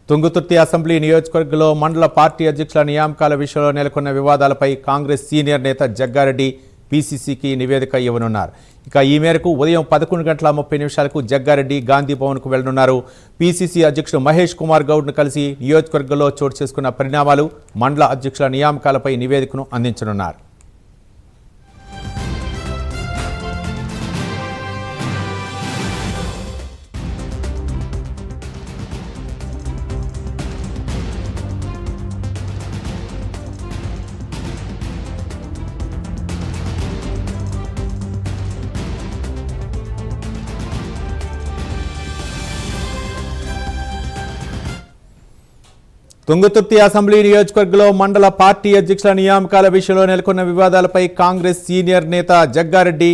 Thungathurthi assembly నియోజకవర్గంలో మండల party అధ్యక్షుల నియామకాల విషయంలో నెలకొన్న వివాదాలపై కాంగ్రెస్ సీనియర్ నేత జగ్గారెడ్డి పీసీసీకి నివేదిక ఇవ్వనున్నారు. ఇక ఈ మేరకు ఉదయం 11:30 జగ్గారెడ్డి గాంధీ భవన్కు వెళ్లనున్నారు. పీసీసీ అధ్యక్షుడు మహేష్ కుమార్ గౌడ్ను కలిసి నియోజకవర్గంలో చోటు చేసుకున్న పరిణామాలు, మండల అధ్యక్షుల నియామకాలపై నివేదికను అందించనున్నారు. తుంగతుర్తి అసెంబ్లీ నియోజకవర్గంలో మండల పార్టీ అధ్యక్షుల నియామకాల విషయంలో నెలకొన్న వివాదాలపై కాంగ్రెస్ సీనియర్ నేత జగ్గారెడ్డి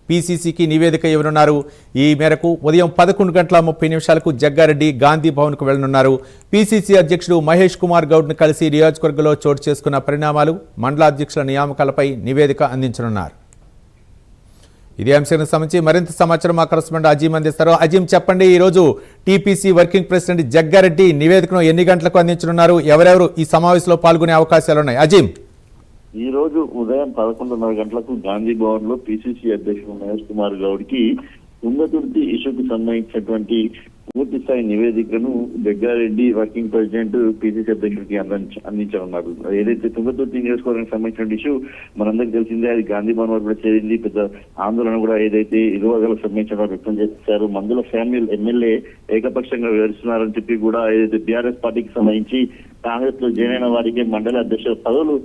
పీసీసీకి నివేదిక ఇవ్వనున్నారు. ఈ మేరకు ఉదయం 11:30 జగ్గారెడ్డి గాంధీ భవన్కు వెళ్లనున్నారు. పీసీసీ అధ్యక్షుడు మహేష్ కుమార్ గౌడ్ను కలిసి నియోజకవర్గంలో చోటు చేసుకున్న పరిణామాలు, మండల అధ్యక్షుల నియామకాలపై నివేదిక అందించనున్నారు. ఇదే అంశానికి సంబంధించి మరింత సమాచారం మా కరెస్పాండెంట్ అజీం అందిస్తారు. అజీం, చెప్పండి, ఈ రోజు టీపీసీ వర్కింగ్ ప్రెసిడెంట్ జగ్గారెడ్డి నివేదికను ఎన్ని గంటలకు అందించనున్నారు? ఎవరెవరు ఈ సమావేశంలో పాల్గొనే అవకాశాలు ఉన్నాయి? అజీం, ఈ రోజు ఉదయం 11:30 గాంధీ భవన్ లో పీసీసీ అధ్యక్షుడు మహేష్ కుమార్ గౌడ్ కి తుంగతుర్తి ఇష్యూకి సంబంధించినటువంటి పూర్తి స్థాయి నివేదికను జగ్గారెడ్డి వర్కింగ్ ప్రెసిడెంట్ పీసీసీ అధ్యక్షుడికి అందించనున్నారు. ఏదైతే తుంగతుర్తి నియోజకవర్గానికి సంబంధించిన ఇష్యూ మనందరికి తెలిసిందే, అది గాంధీ భవన్ వరకు కూడా చేరింది. పెద్ద ఆందోళన కూడా ఏదైతే ఇరు వర్గాలకు సంబంధించిన వ్యక్తం చేశారు. మందుల శామ్యూల్ ఎమ్మెల్యే ఏకపక్షంగా వివరిస్తున్నారని చెప్పి కూడా ఏదైతే బీఆర్ఎస్ పార్టీకి సంబంధించి కాంగ్రెస్ లో జాయిన్ అయిన వారికి మండల అధ్యక్షుల పదవులు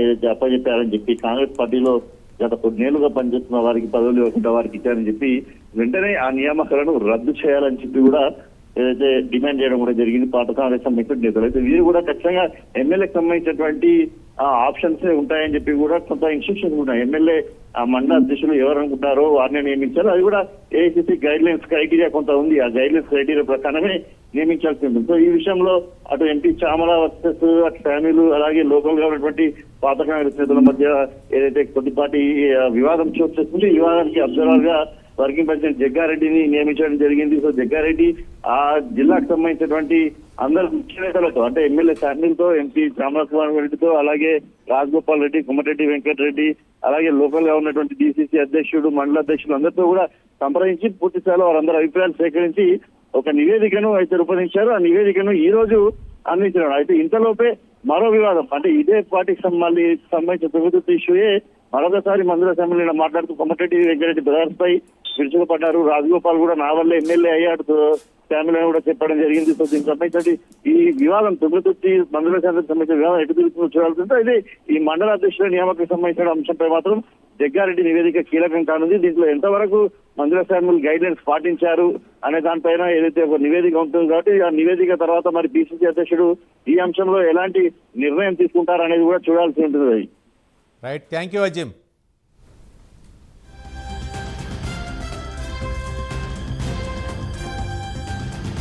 ఏదైతే అప్పచెప్పారని చెప్పి కాంగ్రెస్ పార్టీలో గత కొన్నేళ్లుగా పనిచేస్తున్న వారికి పదవులు ఇవ్వకుండా వారికి ఇచ్చారని చెప్పి వెంటనే ఆ నియామకాలను రద్దు చేయాలని చెప్పి కూడా ఏదైతే డిమాండ్ చేయడం కూడా జరిగింది పాత కాంగ్రెస్ సంబంధించిన నేతలు. అయితే వీరు కూడా ఖచ్చితంగా ఎమ్మెల్యేకి సంబంధించినటువంటి ఆప్షన్స్ ఉంటాయని చెప్పి కూడా కొంత ఇన్స్ట్రక్షన్స్ ఉన్నాయి. ఎమ్మెల్యే ఆ మండల అధ్యక్షులు ఎవరు అనుకుంటారో వారిని నియమించారు. అది కూడా ఏఐసీసీ గైడ్ లైన్స్ క్రైటీరియా కొంత ఉంది. ఆ గైడ్ లైన్స్ క్రైటీరియా ప్రకారమే నియమించాల్సి ఉంటుంది. సో ఈ విషయంలో అటు ఎంపీ చామల వర్సెస్ అటు ఫ్యామిలీలు, అలాగే లోకల్ గా ఉన్నటువంటి పాత కాంగ్రెస్ నేతల మధ్య ఏదైతే కొద్దిపాటి వివాదం చోటు చేసుకుంటే ఈ వివాదానికి అబ్జర్వర్ గా వర్కింగ్ ప్రెసిడెంట్ జగ్గారెడ్డిని నియమించడం జరిగింది. సో జగ్గారెడ్డి ఆ జిల్లాకు సంబంధించినటువంటి అందరు ముఖ్య నేతలతో అంటే ఎమ్మెల్యే శాండిల్తో, ఎంపీ రామకుమార్ రెడ్డితో, అలాగే రాజగోపాల్ రెడ్డి, కొమ్మటిరెడ్డి వెంకటరెడ్డి, అలాగే లోకల్ గా ఉన్నటువంటి డీసీసీ అధ్యక్షుడు, మండల అధ్యక్షులు అందరితో కూడా సంప్రదించి పూర్తి స్థాయిలో వారందరూ అభిప్రాయాలు సేకరించి ఒక నివేదికను అయితే రూపొందించారు. ఆ నివేదికను ఈ రోజు అందించారు. అయితే ఇంతలోపే మరో వివాదం అంటే ఇదే పార్టీకి సంబంధించిన తుంగతుర్తి ఇష్యూయే మరొకసారి మందుల అసెంబ్లీలో మాట్లాడుతూ కొమ్మటిరెడ్డి వెంకటరెడ్డి బ్రదర్స్ పై విరుచుకుపడ్డారు. రాజగోపాల్ కూడా నా వల్ల ఎమ్మెల్యే అయ్యాడు ఫ్యామిలీ కూడా చెప్పడం జరిగింది. సో దీనికి సంబంధించి ఈ వివాదం తుంగతుర్తి మందుల అసెంబ్లీకి సంబంధించిన వివాదం ఎటు తిరుగుతుందో చూడాల్సింటే అయితే ఈ మండల అధ్యక్షుల నియామకం సంబంధించిన అంశంపై మాత్రం జగ్గారెడ్డి నివేదిక కీలకం కానుంది. దీంట్లో ఎంతవరకు మందుల శామ్యూల్ గైడ్ లైన్స్ పాటించారు అనే దానిపైన ఏదైతే ఒక నివేదిక ఉంటుంది కాబట్టి ఆ నివేదిక తర్వాత మరి పీసీసీ అధ్యక్షుడు ఈ అంశంలో ఎలాంటి నిర్ణయం తీసుకుంటారనేది కూడా చూడాల్సి ఉంటుంది. Right, thank you Azeem.